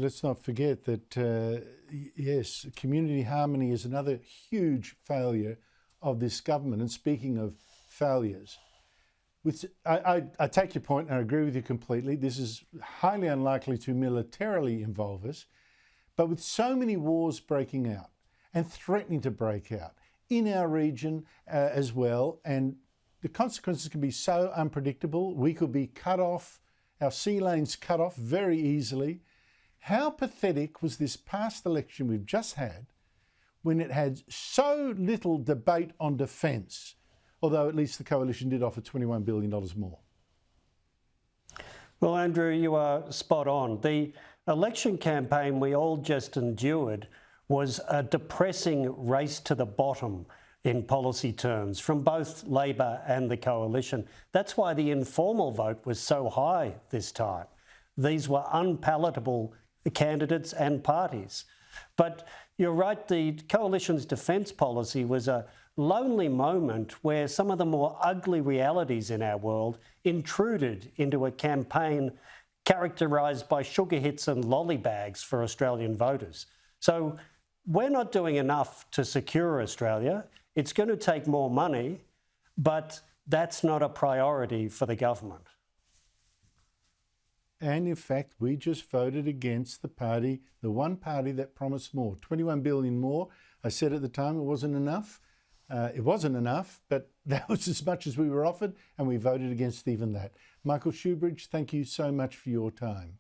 Let's not forget that, yes, community harmony is another huge failure of this government. And speaking of failures, I take your point and I agree with you completely. This is highly unlikely to militarily involve us. But with so many wars breaking out and threatening to break out in our region as well, and the consequences can be so unpredictable. We could be cut off, our sea lanes cut off very easily. How pathetic was this past election we've just had when it had so little debate on defence, although at least the coalition did offer $21 billion more. Well, Andrew, you are spot on. The election campaign we all just endured was a depressing race to the bottom in policy terms from both Labor and the coalition. That's why the informal vote was so high this time. These were unpalatable candidates and parties. But you're right, the coalition's defence policy was a lonely moment where some of the more ugly realities in our world intruded into a campaign characterised by sugar hits and lollybags for Australian voters. So we're not doing enough to secure Australia. It's going to take more money, but that's not a priority for the government. And in fact, we just voted against the one party that promised more, 21 billion more. I said at the time it wasn't enough. It wasn't enough, but that was as much as we were offered, and we voted against even that. Michael Shoebridge, thank you so much for your time.